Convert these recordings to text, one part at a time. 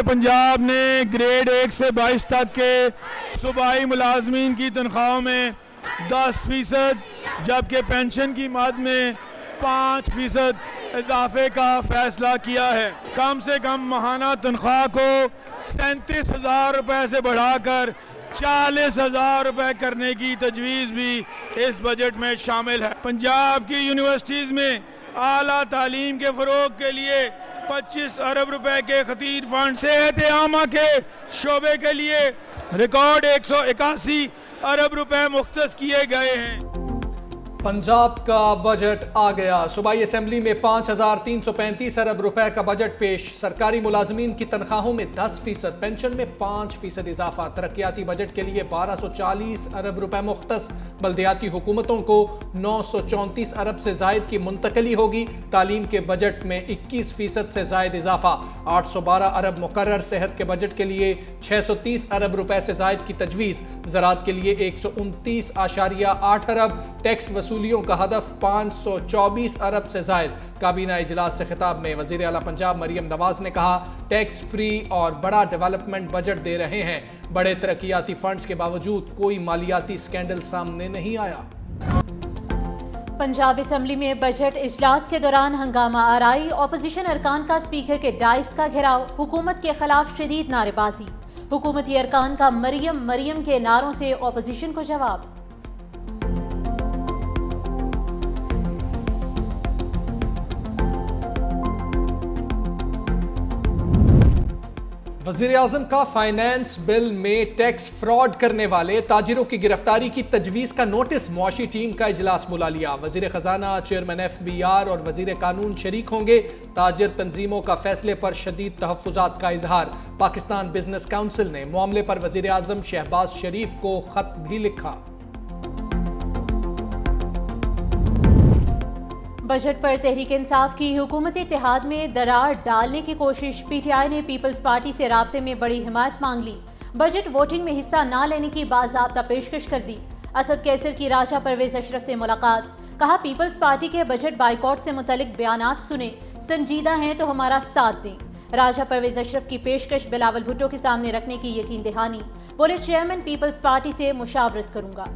पंजाब ने ग्रेड 1 से 22 तक के सूबाई मुलाजमीन की तनख्वाहों में 10% जबकि पेंशन की मद में 5% इजाफे का फैसला किया है। कम से कम माहाना तनख्वाह को 37,000 रुपए से बढ़ाकर 40,000 रुपए करने की तजवीज़ भी इस बजट में शामिल है। पंजाब की यूनिवर्सिटीज़ में आला तालीम के फ़रोग के लिए 25 अरब रुपए के खतीर फंड, सेहत आमा के शोबे के लिए रिकॉर्ड 181 अरब रुपए मुख्तस किए गए हैं। पंजाब का बजट आ गया। सूबाई असेंबली में 5,335 अरब रुपए का बजट पेश। सरकारी मुलाजमीन की तनख्वाहों में 10%, पेंशन में 5% इजाफा। तरक्याती बजट के लिए 1240 अरब रुपए मुख्तस। बल्दियाती हुकूमतों को 934 अरब से जायद की मुंतकली होगी। तालीम के बजट में 21% से जायद इजाफा। 812 अरब मुकर्रर। सेहत के बजट के लिए 630 अरब रुपए से जायद की तजवीज़। ज़राअत के लिए 129.8 अरब। टैक्स वसूलियों का हदफ 524 अरब से जायद। काबीना इजलास से खिताब में वज़ीर आला पंजाब मरियम नवाज ने कहा, टैक्स फ्री और बड़ा डेवलपमेंट बजट दे रहे हैं। बड़े तरक्याती फंड्स के बावजूद कोई मालियाती स्कैंडल सामने नहीं आया। पंजाब असेंबली में बजट इजलास के दौरान हंगामा आराई। अपोजिशन अरकान का स्पीकर के डाइस का घेराव। हुकूमत के खिलाफ शदीद नारेबाजी। हुकूमती अरकान का मरियम मरियम के नारों से अपोजिशन को जवाब। वज़ीर आज़म का फाइनेंस बिल में टैक्स फ्रॉड करने वाले ताजिरों की गिरफ्तारी की तजवीज़ का नोटिस। मुआशी टीम का इजलास बुला लिया। वज़ीर ख़जाना, चेयरमैन FBR और वज़ीर कानून शरीक होंगे। ताजिर तंजीमों का फैसले पर शदीद तहफ़्फ़ुज़ात का इजहार। पाकिस्तान बिजनेस काउंसिल ने मामले पर वज़ीर आज़म शहबाज शरीफ को ख़त भी लिखा। बजट पर तहरीक इंसाफ की हुकूमत इत्तेहाद में दरार डालने की कोशिश। PTI ने पीपल्स पार्टी से राब्ते में बड़ी हिमायत मांग ली। बजट वोटिंग में हिस्सा न लेने की बाज़ाब्ता पेशकश कर दी। असद कैसर की राजा परवेज अशरफ से मुलाकात। कहा, पीपल्स पार्टी के बजट बाइकॉट से मुतल्लिक बयानात सुने, संजीदा हैं तो हमारा साथ दें। राजा परवेज अशरफ की पेशकश बिलावल भुट्टो के सामने रखने की यकीन दहानी। बोले, चेयरमैन पीपल्स पार्टी से मुशावरत करूंगा।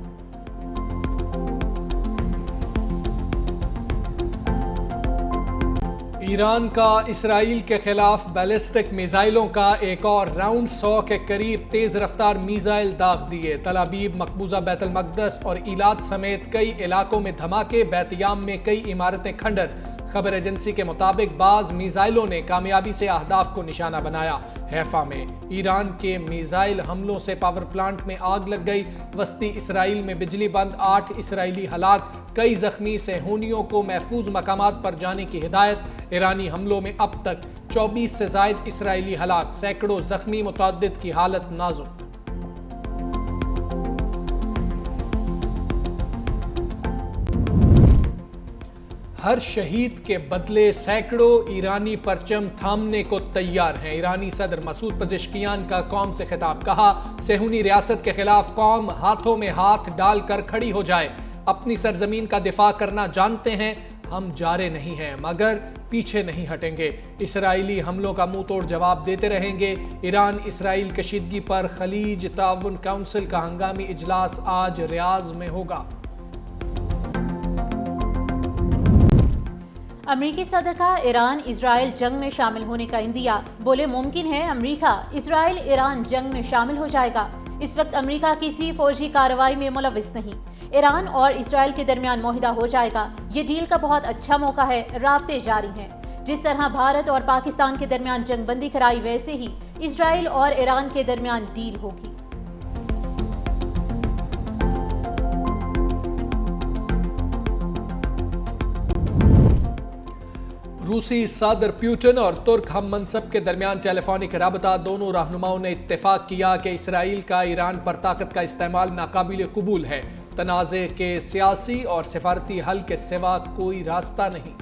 ईरान का इसराइल के खिलाफ बैलिस्टिक मिसाइलों का एक और राउंड 100 के करीब तेज रफ्तार मिसाइल दाग दिए। तल अबीब, मकबूजा बैतुल मक़दस और इलाद समेत कई इलाकों में धमाके। बैतियाम में कई इमारतें खंडर। खबर एजेंसी के मुताबिक बाज मिसाइलों ने कामयाबी से अहदाफ को निशाना बनाया। हैफा में ईरान के मिसाइल हमलों से पावर प्लांट में आग लग गई। वस्ती इसराइल में बिजली बंद। 8 इसराइली हलाक, कई जख्मी। सेहूनियों को महफूज मकामात पर जाने की हिदायत। ईरानी हमलों में अब तक 24 से जायद इसराइली हलाक, सैकड़ों जख्मी, मुतअद्दिद की हालत नाजुक। हर शहीद के बदले सैकड़ों ईरानी परचम थामने को तैयार हैं। ईरानी सदर मसूद पज़ेश्कियान का कौम से खिताब। कहा, सेहूनी रियासत के खिलाफ कौम हाथों में हाथ डालकर खड़ी हो जाए। अपनी सरजमीन का दिफा करना जानते हैं। हम जारे नहीं हैं मगर पीछे नहीं हटेंगे। इसराइली हमलों का मुंह तोड़ जवाब देते रहेंगे। ईरान इसराइल कशीदगी पर खलीज ताउन काउंसिल का हंगामी इजलास आज रियाज में होगा। अमरीकी सदर का ईरान इजराइल जंग में शामिल होने का इंदिया। बोले, मुमकिन है अमरीका इजराइल ईरान जंग में शामिल हो जाएगा। इस वक्त अमरीका किसी फौजी कार्रवाई में मुलविस नहीं। ईरान और इजराइल के दरमियान मुआहिदा हो जाएगा। ये डील का बहुत अच्छा मौका है। राब्ते जारी हैं। जिस तरह भारत और पाकिस्तान के दरमियान जंगबंदी कराई, वैसे ही इजराइल और ईरान के दरमियान डील होगी। रूसी सदर पुतिन और तुर्क हम मनसब के दरमियान टेलीफोनिक रबता। दोनों रहनुमाओं ने इत्तेफाक किया कि इसराइल का ईरान पर ताकत का इस्तेमाल नाकाबिल कबूल है। तनाज़े के सियासी और सिफारती हल के सिवा कोई रास्ता नहीं।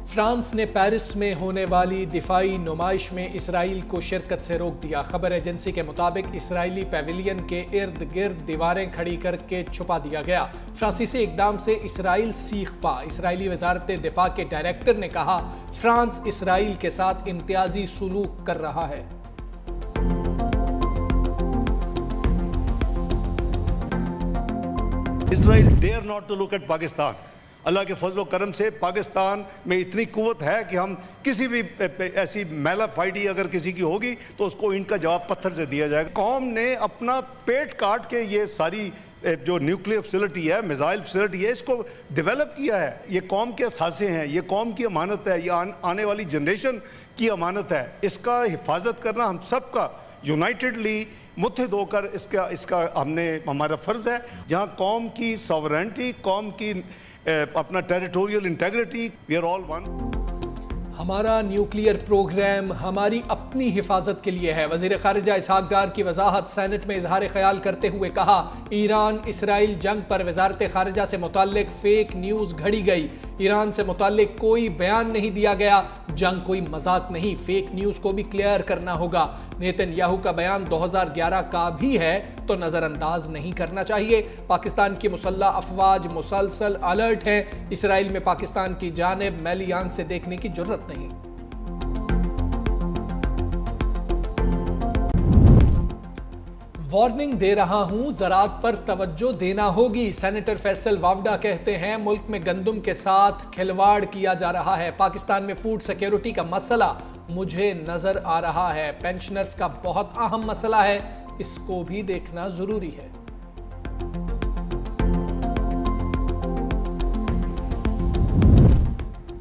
فرانس نے پیرس میں ہونے والی دفاعی نمائش میں اسرائیل کو شرکت سے روک دیا۔ خبر ایجنسی کے مطابق اسرائیلی پیویلین کے ارد گرد دیواریں کھڑی کر کے چھپا دیا گیا۔ فرانسیسی اقدام سے اسرائیل سیخ پا۔ اسرائیلی وزارت دفاع کے ڈائریکٹر نے کہا، فرانس اسرائیل کے ساتھ امتیازی سلوک کر رہا ہے۔ Israel dare not to look at Pakistan. اللہ کے فضل و کرم سے پاکستان میں اتنی قوت ہے کہ ہم کسی بھی ایسی میلا فائڈی اگر کسی کی ہوگی تو اس کو ان کا جواب پتھر سے دیا جائے گا۔ قوم نے اپنا پیٹ کاٹ کے یہ ساری جو نیوکلیئر فیسلٹی ہے، میزائل فیسلٹی ہے، اس کو ڈیولپ کیا ہے۔ یہ قوم کے اثاثے ہیں، یہ قوم کی امانت ہے، یہ آنے والی جنریشن کی امانت ہے۔ اس کا حفاظت کرنا ہم سب کا یونائٹڈلی متحد ہو کر اس کا ہمارا فرض ہے۔ جہاں قوم کی ساورینٹی، قوم کی اپنا territorial integrity, we are all one. ہمارا نیوکلیئر پروگرام ہماری اپنی حفاظت کے لیے ہے۔ وزیر خارجہ اسحاق ڈار کی وضاحت۔ سینٹ میں اظہار خیال کرتے ہوئے کہا، ایران اسرائیل جنگ پر وزارت خارجہ سے متعلق فیک نیوز گھڑی گئی۔ ایران سے متعلق کوئی بیان نہیں دیا گیا۔ جنگ کوئی مذاق نہیں، فیک نیوز کو بھی کلیئر کرنا ہوگا۔ نیتن یاہو کا بیان 2011 کا بھی ہے تو نظر انداز نہیں کرنا چاہیے۔ پاکستان کی مسلح افواج مسلسل الرٹ ہیں۔ اسرائیل میں پاکستان کی جانب میلی آنکھ سے دیکھنے کی جرت نہیں۔ وارننگ دے رہا ہوں، زراعت پر توجہ دینا ہوگی۔ سینیٹر فیصل واوڈا کہتے ہیں، ملک میں گندم کے ساتھ کھلواڑ کیا جا رہا ہے۔ پاکستان میں فوڈ سیکیورٹی کا مسئلہ مجھے نظر آ رہا ہے۔ پینشنرز کا بہت اہم مسئلہ ہے، اس کو بھی دیکھنا ضروری ہے۔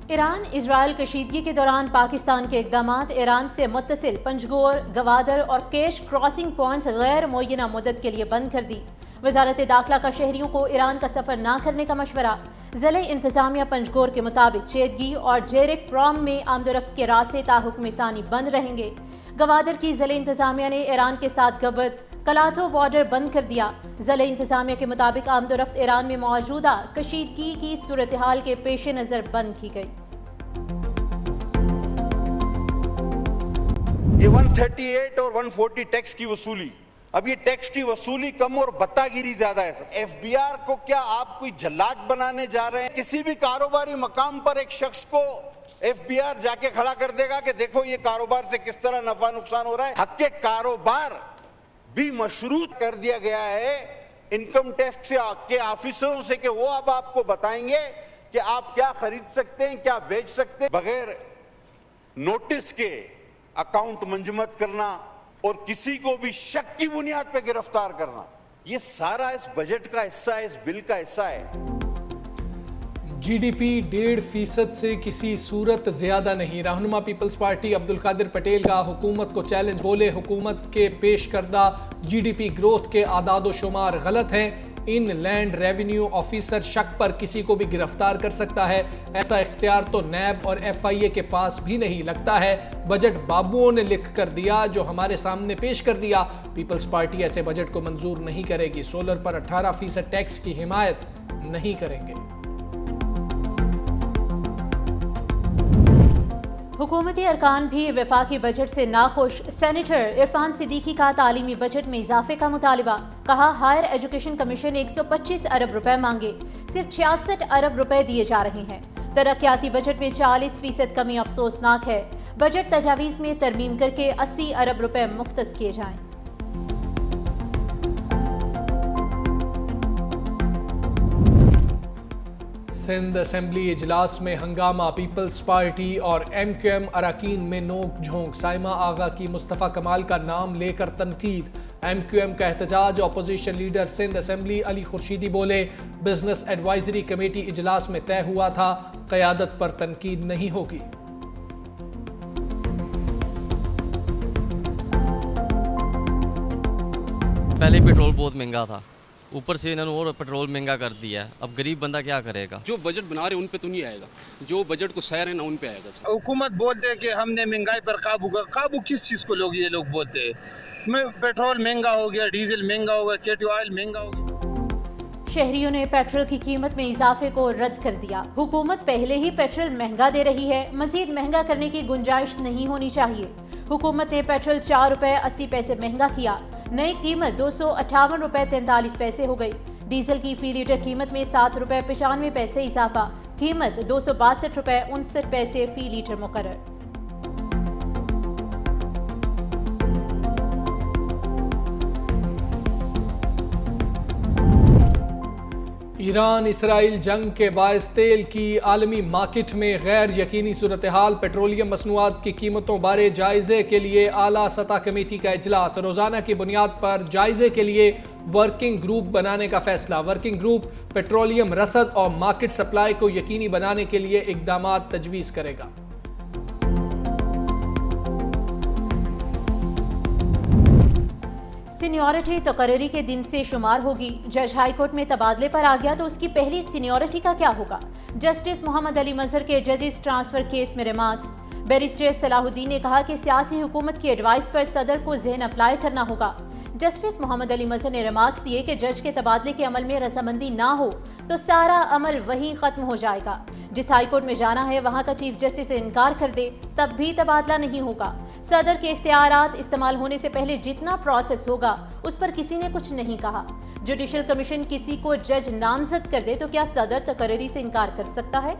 ایران اسرائیل کشیدگی کے دوران پاکستان کے اقدامات۔ ایران سے متصل پنجگور، گوادر اور کیش کراسنگ پوائنٹس غیر معینہ مدت کے لیے بند کر دی۔ وزارت داخلہ کا شہریوں کو ایران کا سفر نہ کرنے کا مشورہ۔ ضلع انتظامیہ پنجگور کے مطابق چیدگی اور جیرک پرام میں آمد و رفت کے راستے تاحکم ثانی بند رہیں گے۔ گوادر کی ضلع انتظامیہ نے ایران کے ساتھ گبت کلاتو بارڈر بند کر دیا۔ ضلع انتظامیہ کے مطابق آمد و رفت ایران میں موجودہ کشیدگی کی صورتحال کے پیش نظر بند کی گئی۔ یہ 138 اور 140 ٹیکس کی وصولی، اب یہ ٹیکس کی وصولی کم اور بتا گیری زیادہ ہے۔ ایف بی آر کو کیا آپ کوئی جلاد بنانے جا رہے ہیں؟ کسی بھی کاروباری مقام پر ایک شخص کو ایف بی آر جا کے کھڑا کر دے گا کہ دیکھو یہ کاروبار سے کس طرح نفع نقصان ہو رہا ہے۔ حق کے کاروبار بھی مشروط کر دیا گیا ہے انکم ٹیکس کے آفیسروں سے کہ وہ اب آپ کو بتائیں گے کہ آپ کیا خرید سکتے ہیں، کیا بیچ سکتے ہیں۔ بغیر نوٹس کے اکاؤنٹ منجمد کرنا اور کسی کو بھی شک کی بنیاد پہ گرفتار کرنا، یہ سارا اس بجٹ کا حصہ ہے، اس بل کا حصہ ہے۔ جی ڈی پی 1.5% سے کسی صورت زیادہ نہیں۔ رہنما پیپلز پارٹی عبدالقادر پٹیل کا حکومت کو چیلنج، بولے حکومت کے پیش کردہ جی ڈی پی گروتھ کے اعداد و شمار غلط ہیں۔ ان لینڈ ریونیو آفیسر شک پر کسی کو بھی گرفتار کر سکتا ہے، ایسا اختیار تو نیب اور ایف آئی اے کے پاس بھی نہیں۔ لگتا ہے بجٹ بابوؤں نے لکھ کر دیا جو ہمارے سامنے پیش کر دیا۔ پیپلز پارٹی ایسے بجٹ کو منظور نہیں کرے گی۔ سولر پر 18% ٹیکس کی حمایت نہیں کریں گے۔ حکومتی ارکان بھی وفاقی بجٹ سے ناخوش۔ سینیٹر عرفان صدیقی کا تعلیمی بجٹ میں اضافے کا مطالبہ۔ کہا، ہائر ایجوکیشن کمیشن نے 125 ارب روپے مانگے، صرف 66 ارب روپے دیے جا رہے ہیں۔ ترقیاتی بجٹ میں 40% کمی افسوسناک ہے۔ بجٹ تجاویز میں ترمیم کر کے 80 ارب روپے مختص کیے جائیں۔ سندھ اسمبلی اجلاس میں ہنگامہ، پیپلز پارٹی اور ایم کیو ایم اراکین میں نوک جھونک۔ سائمہ آغا کی مصطفیٰ کمال کا نام لے کر تنقید۔ ایم کیو ایم کا احتجاج۔ اپوزیشن لیڈر سندھ اسمبلی علی خورشیدی بولے، بزنس ایڈوائزری کمیٹی اجلاس میں طے ہوا تھا، قیادت پر تنقید نہیں ہوگی۔ پہلے پیٹرول بہت مہنگا تھا، اوپر سے انہوں نے اور پیٹرول مہنگا کر دیا ہے، اب غریب بندہ کیا کرے گا؟ جو بجٹ بنا رہے ہیں ان پہ تو نہیں آئے گا، جو بجٹ کو سیر ہے نا ان پہ آئے گا۔ حکومت بولتے ہیں کہ ہم نے مہنگائی پر قابو کس چیز کو یہ لوگ بولتے ہیں؟ پیٹرول مہنگا ہو گیا، ڈیزل مہنگا ہو گیا، کیٹو آئل مہنگا ہو گیا۔ शहरियों ने पेट्रोल की कीमत में इजाफे को रद्द कर दिया। हुकूमत पहले ही पेट्रोल महंगा दे रही है, मजीद महंगा करने की गुंजाइश नहीं होनी चाहिए। हुकूमत ने पेट्रोल 4 रुपए 80 पैसे महंगा किया। नई कीमत 258 रुपए 43 पैसे हो गई। डीजल की फी लीटर कीमत में 7 रुपए 95 पैसे इजाफा, कीमत 262 रुपए 59 पैसे फी लीटर मुकर्रर। ईरान इसराइल जंग के बायस तेल की आलमी मार्केट में गैर यकीनी सूरत हाल, पेट्रोलियम मसनूआत की कीमतों बारे जायजे के लिए आला सतह कमेटी का इजलास, रोजाना की बुनियाद पर जायजे के लिए वर्किंग ग्रुप बनाने का फैसला। वर्किंग ग्रुप पेट्रोलियम रसद और मार्केट सप्लाई को यकीनी बनाने के लिए इकदामात तजवीज़ करेगा। सीनियरिटी तकर्री के दिन से शुमार होगी। जज हाईकोर्ट में तबादले पर आ गया तो उसकी पहली सीनियरिटी का क्या होगा? जस्टिस मोहम्मद अली मजहर के जजेस ट्रांसफर केस में रिमार्क्स। बैरिस्टर सलाहुद्दीन ने कहा कि सियासी हुकूमत की एडवाइस पर सदर को ज़हन अप्लाई करना होगा। जस्टिस मोहम्मद अली मजहर ने रिमार्क्स दिए कि जज के तबादले के अमल में रजामंदी ना हो तो सारा अमल वहीं खत्म हो जाएगा। जिस हाईकोर्ट में जाना है वहां का चीफ जस्टिस से इनकार कर दे तब भी तबादला नहीं होगा। सदर के इख्तियारात इस्तेमाल होने से पहले जितना प्रोसेस होगा उस पर किसी ने कुछ नहीं कहा। जुडिशल कमीशन किसी को जज नामजद कर दे तो क्या सदर तकर्री से इनकार कर सकता है?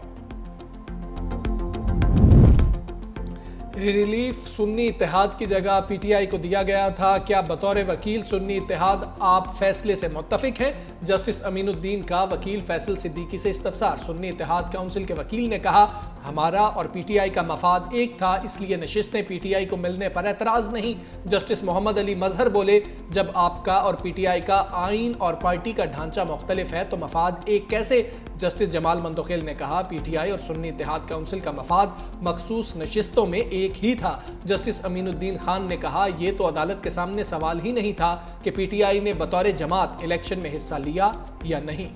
रिलीफ सुन्नी इत्तेहाद की जगह पीटीआई को दिया गया था। क्या बतौर वकील सुन्नी इत्तेहाद आप फैसले से मुत्तफिक हैं? जस्टिस अमीनुद्दीन का वकील फैसल सिद्दीकी से इस्तफसार। सुन्नी इत्तेहाद काउंसिल के वकील ने कहा, हमारा और पीटीआई का मफाद एक था, इसलिए नशिस्तें पीटीआई को मिलने पर एतराज़ नहीं। जस्टिस मोहम्मद अली मजहर बोले, जब आपका और पीटीआई का आइन और पार्टी का ढांचा मुख्तलिफ है तो मफाद एक कैसे? जस्टिस जमाल मंदोखेल ने कहा, पीटीआई और सुन्नी इत्तेहाद काउंसिल का मफाद मखसूस नशिस्तों में एक ही था। जस्टिस अमीनुद्दीन खान ने कहा, यह तो अदालत के सामने सवाल ही नहीं था कि पीटीआई ने बतौर जमात इलेक्शन में हिस्सा लिया या नहीं।